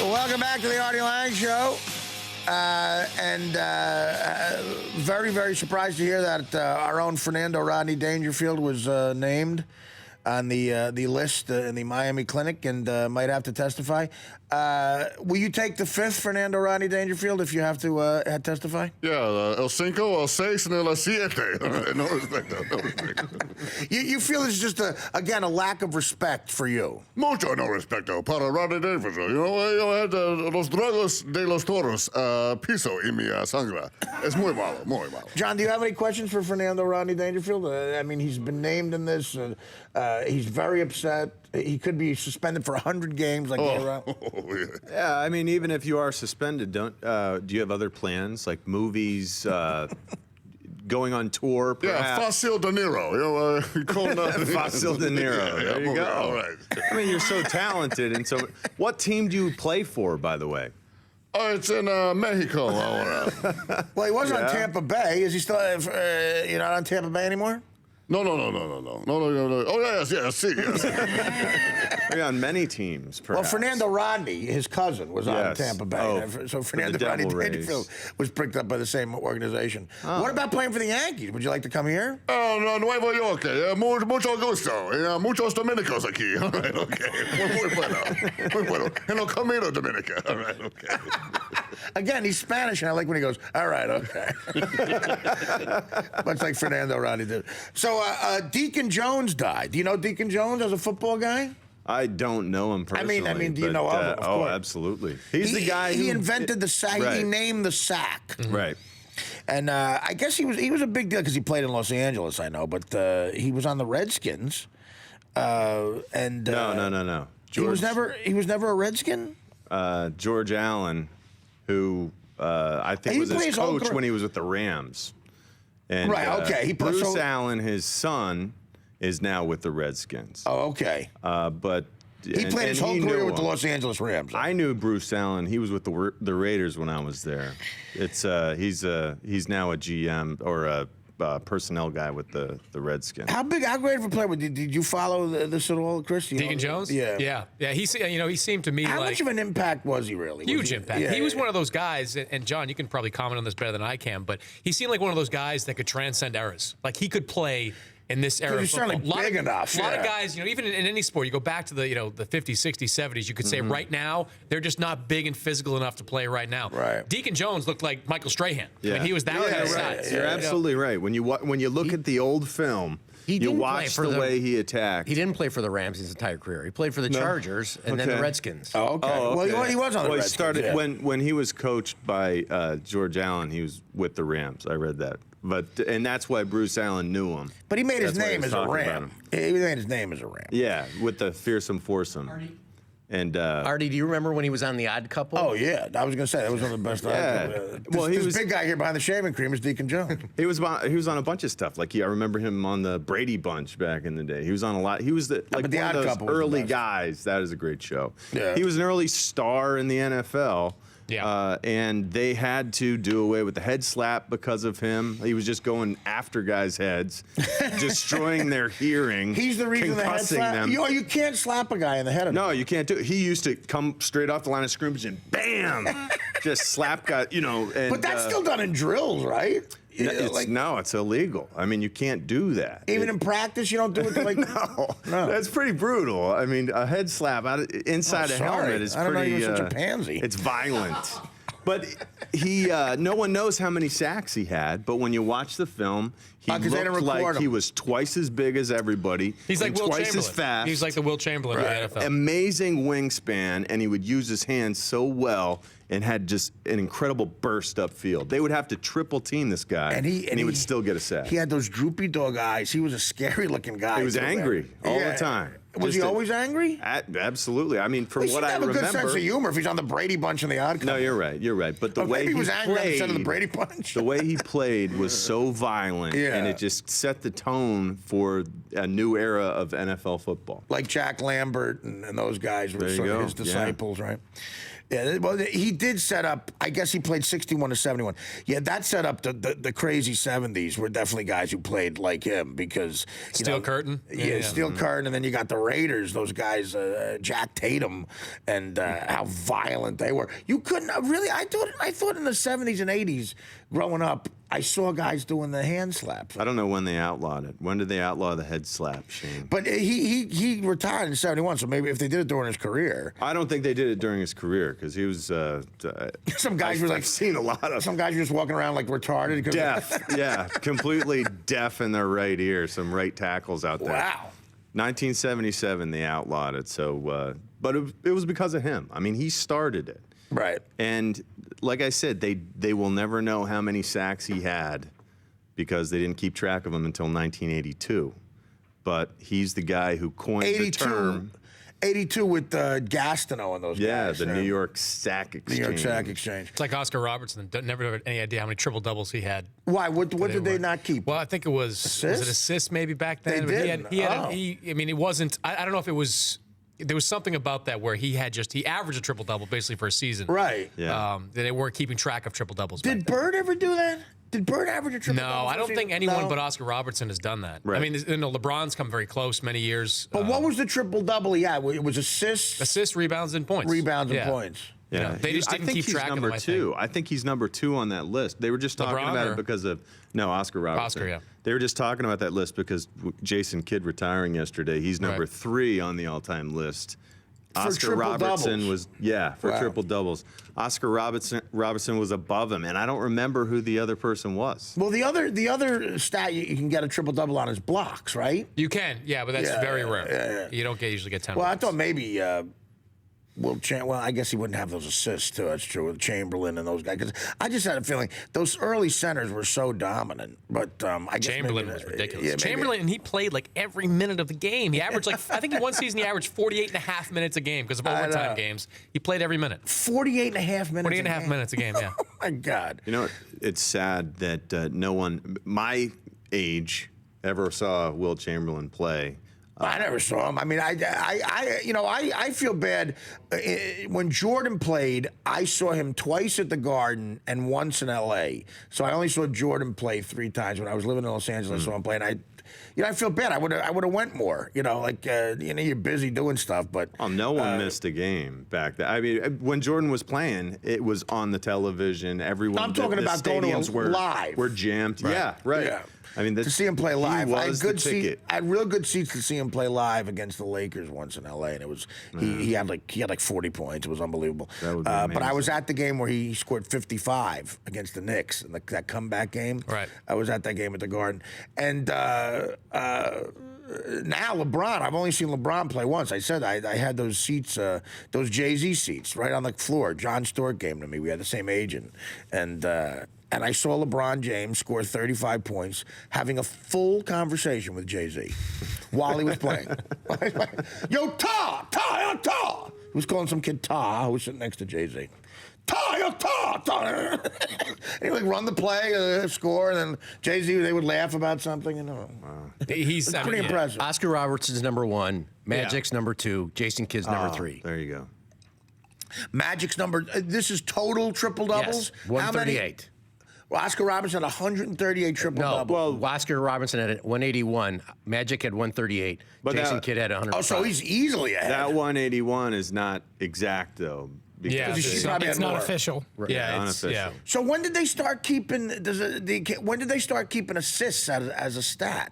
Welcome back to the Artie Lange Show. Very, very surprised to hear that our own Fernando Rodney Dangerfield was named on the list in the Miami clinic and might have to testify. Will you take the fifth Fernando Rodney Dangerfield if you have to testify? Yeah, el cinco, el seis, and el siete. No respect. No respect. You feel it's just, again, a lack of respect for you. Mucho no respecto para Rodney Dangerfield. You know, yo had los dragos de los toros piso en mi sangre. Es muy malo, muy malo. John, do you have any questions for Fernando Rodney Dangerfield? I mean, he's been named in this. He's very upset. He could be suspended for 100 games. Like Yeah, I mean, even if you are suspended, do you have other plans, like movies, going on tour, perhaps? Yeah, Fossil De Niro. You know, Fossil De Niro. There you go. All right. I mean, you're so talented. And so, what team do you play for, by the way? Oh, it's in Mexico. Well, he was on Tampa Bay. Is he still? You're not on Tampa Bay anymore? No. Oh, yes. You're on many teams, perhaps. Well, Fernando Rodney, his cousin, was on Tampa Bay. So Fernando Rodney Dangerfield was picked up by the same organization. What about playing for the Yankees? Would you like to come here? Oh, no, Nuevo York. Mucho gusto. Muchos dominicos aquí. All right, okay. Muy bueno. En el Camino Dominica. All right, okay. Again, he's Spanish, and I like when he goes, all right, okay. Much like Fernando Rodney did. So Deacon Jones died. Do you know Deacon Jones as a football guy? I don't know him personally. I mean, do you know of him? Of oh, course. Absolutely. He's the guy he invented the sack. Right. He named the sack. Right. And I guess he was a big deal because he played in Los Angeles, I know, but he was on the Redskins. No. George, he was never a Redskin? George Allen, who I think was his coach when he was with the Rams. And, right, okay. Bruce Allen, his son, is now with the Redskins. Oh, okay. But he played his whole career with the Los Angeles Rams. I knew Bruce Allen. He was with the Raiders when I was there. It's he's now a GM or a personnel guy with the Redskins. How great of a player? Did you follow this at all, Chris? Deacon Jones? Yeah. He seemed to me how like much of an impact was he really? Huge impact. Yeah, he was one of those guys, and John, you can probably comment on this better than I can, but he seemed like one of those guys that could transcend eras. Like he could play in this era. He's certainly big enough. A lot of guys, even in any sport, you go back to the 50s, 60s, 70s, you could say right now they're just not big and physical enough to play right now. Right. Deacon Jones looked like Michael Strahan. Yeah. I mean, he was that kind of right. size. You're absolutely right. When you look at the old film, you watch the way he attacked. He didn't play for the Rams his entire career. He played for the Chargers and then the Redskins. Oh, okay. Well, he was on the Redskins. He started when he was coached by George Allen. He was with the Rams. I read that. And that's why Bruce Allen knew him. But he made his name as a Ram. He made his name as a Ram. Yeah, with the fearsome foursome. Artie. And Artie, do you remember when he was on The Odd Couple? Oh yeah, I was gonna say that was one of the best. Well, this big guy here behind the shaving cream is Deacon Jones. He was on a bunch of stuff. Like I remember him on the Brady Bunch back in the day. He was on a lot. He was one of those early guys. That is a great show. Yeah. He was an early star in the NFL. Yeah. And they had to do away with the head slap because of him. He was just going after guys' heads, destroying their hearing. He's the reason the head slap. You can't slap a guy in the head. No, you can't do it. He used to come straight off the line of scrimmage and bam, just slap guy. And, but that's still done in drills, right? No, it's illegal. I mean, you can't do that. Even in practice, you don't do it. No, that's pretty brutal. I mean, a head slap inside a helmet is pretty. I don't know you were such a pansy. It's violent. But no one knows how many sacks he had. But when you watch the film, he looked like he was twice as big as everybody. He's like Will twice Chamberlain. as fast. He's like the Will Chamberlain of the NFL. Amazing wingspan, and he would use his hands so well and had just an incredible burst upfield. They would have to triple team this guy, and he would still get a sack. He had those droopy dog eyes. He was a scary looking guy. He was angry all the time. Was he always angry? Absolutely. I mean, from what I remember, he have a good sense of humor if he's on the Brady Bunch and the Odd Couple. No, you're right. You're right. But the way he was angry played, on the Brady Bunch. The way he played was so violent, and it just set the tone for a new era of NFL football. Like Jack Lambert and those guys were sort of his disciples, right? Yeah, well, he did set up. I guess he played 61 to 71. Yeah, that set up the crazy 70s. Were definitely guys who played like him because Steel Curtain. Yeah, Steel Curtain, and then you got the Raiders. Those guys, Jack Tatum, and how violent they were. You couldn't really. I thought in the 70s and 80s, growing up, I saw guys doing the hand slaps. I don't know when they outlawed it. When did they outlaw the head slap, Shane? But he retired in 71, so maybe if they did it during his career. I don't think they did it during his career because he was. Some guys were like. I've seen a lot of. Some guys were just walking around like retarded. Deaf. Yeah, completely deaf in their right ear. Some right tackles out there. Wow. 1977, they outlawed it. So, but it was because of him. I mean, he started it. Right. And like I said, they will never know how many sacks he had because they didn't keep track of him until 1982. But he's the guy who coined the term. 82 with Gastineau and those guys. Yeah, the New York Sack Exchange. New York Sack Exchange. It's like Oscar Robertson. Never had any idea how many triple doubles he had. Why? What did they not keep? Well, I think it was Assists? Was it assists maybe back then? They But did? I mean, it wasn't. I don't know if it was. There was something about that where he averaged a triple double basically for a season. Right. Yeah. That they weren't keeping track of triple doubles. Did Bird ever do that? Did Bird average a triple No, double? I don't think anyone No? but Oscar Robertson has done that. Right. I mean, LeBron's come very close many years. But what was the triple double he had? It was assists, Assists, rebounds, and points. rebounds, and Yeah. points. You know, they just I didn't think keep he's track of number them, I two. think. I think he's number 2 on that list. They were just talking LeBron about or- it because of Oscar Robertson. Oscar, yeah. They were just talking about that list because Jason Kidd retiring yesterday. He's number Right. 3 on the all-time list. Oscar triple Robertson doubles. was for Wow. triple doubles. Oscar Robertson was above him, and I don't remember who the other person was. Well, the other stat you can get a triple double on is blocks, right? You can, yeah, but that's Yeah, very yeah, rare. yeah. You don't usually get 10 Well, I points. thought maybe. Well, I guess he wouldn't have those assists too. That's true with Chamberlain and those guys. 'Cause I just had a feeling those early centers were so dominant. But I guess Chamberlain maybe was that- ridiculous. yeah, maybe- Chamberlain, he played like every minute of the game. He averaged like, I think in one season he averaged 48 and a half minutes a game because of overtime games. He played every minute. 48 and a half minutes. 48 and a half minutes a game, yeah. Oh my God. You know, it's sad that no one my age ever saw Will Chamberlain play. I never saw him. I mean, I feel bad. When Jordan played, I saw him twice at the Garden and once in L.A. So I only saw Jordan play 3 times when I was living in Los Angeles. I saw him play, and I feel bad. I would have went more. You're busy doing stuff, but No one missed a game back then. I mean, when Jordan was playing, it was on the television. Everyone. I'm talking the about going to a stadiums were live. Were jammed. Yeah, right. Yeah. I mean, to see him play live, He I had was good the ticket. I had real good seats to see him play live against the Lakers once in L.A. And it was he had like 40 points. It was unbelievable. That would be but I amazing. was at the game where he scored 55 against the Knicks in that comeback game. Right. I was at that game at the Garden, and now LeBron. I've only seen LeBron play once. I said I had those seats, those Jay-Z seats, right on the floor. John Stewart came to me. We had the same agent, and I saw LeBron James score 35 points, having a full conversation with Jay-Z while he was playing. Yo, Ta. He was calling some kid Ta, who was sitting next to Jay-Z. Ta. And he would run the play, score, and then Jay-Z, they would laugh about something. He's Pretty impressive. Oscar Robertson's number 1, Magic's number 2, Jason Kidd's number 3. There you go. Magic's number, this is total triple doubles? Yes, 138. Well, Oscar Robertson had 138 triple doubles. Well, Oscar Robertson had 181. Magic had 138. But Jason Kidd had 100. Oh, so he's easily ahead. That 181 is not exact though. Because Yeah, He's it's probably It's had not more. official. Yeah, it's, unofficial. yeah. So when did they start keeping? When did they start keeping assists as a stat?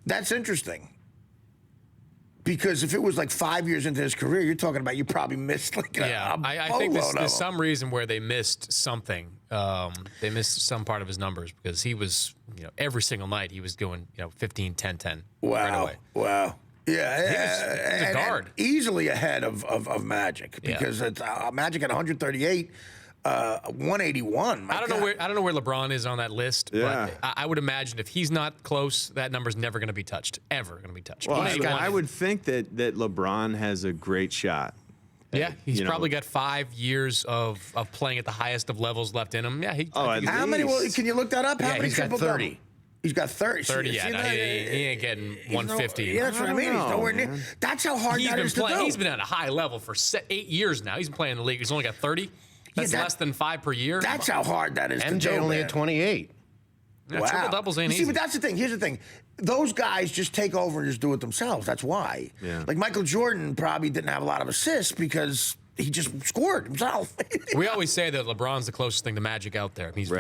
That's interesting. Because if it was like 5 years into his career, you're talking about you probably missed like Yeah, I think boatload of there's them. some reason where they missed something. They missed some part of his numbers because he was, every single night he was going, 15, 10, 10 right away. Wow. Yeah, was a and guard. easily ahead of Magic Yeah. because it's Magic at 138, 181. My I don't God. know where LeBron is on that list, Yeah. but I would imagine if he's not close, that number's never going to be touched. Ever going to be touched. Well, He's got- I would think that LeBron has a great shot. yeah, he's you know- probably got 5 years of playing at the highest of levels left in him. Yeah, Oh, I think at How many? Well, least. can you look that up? How Yeah, many he's got triple 30. doubles? He's got 30. 30, See, yeah. see, No, no, he ain't getting 150. Yeah, that's what I mean. He's nowhere near. That's how hard He's that been is to playing. do. He's been at a high level for 8 years now. He's been playing in the league. He's only got 30. That's less than 5 per year. That's how hard that is to do. MJ only man. at 28. Yeah, triple doubles ain't You see, easy. but that's the thing. Here's the thing. Those guys just take over and just do it themselves. That's why. Yeah. Like Michael Jordan probably didn't have a lot of assists because he just scored himself. We always say that LeBron's the closest thing to Magic out there. He's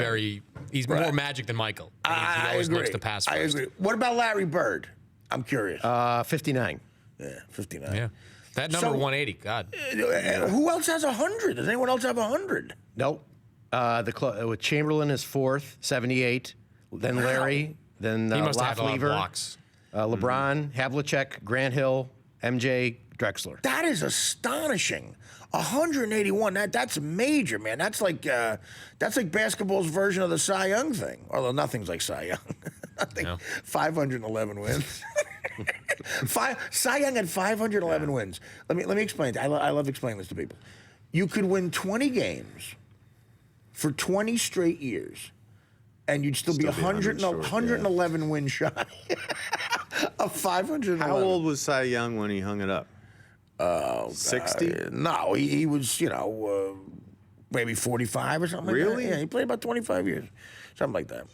he's more Magic than Michael. He always agree. looks to pass first. I agree. What about Larry Bird? I'm curious. 59. Yeah, 59. Yeah. That number So- 180, God. Who else has 100? Does anyone else have 100? Nope. With Chamberlain is fourth, 78. Then Larry. Then He must have had a lot of Loeffler, blocks. LeBron, Havlicek, Grant Hill, MJ, Drexler. That is astonishing. 181. That's major, man. That's like basketball's version of the Cy Young thing. Although nothing's like Cy Young. Nothing. No. 511 wins. Cy Young had 511 wins. Let me explain. I love explaining this to people. You could win 20 games for 20 straight years, and you'd still be 100 short, 111 wins shy of 511. How old was Cy Young when he hung it up? 60? No, he was, maybe 45 or something like that. Really? Yeah, he played about 25 years. Something like that.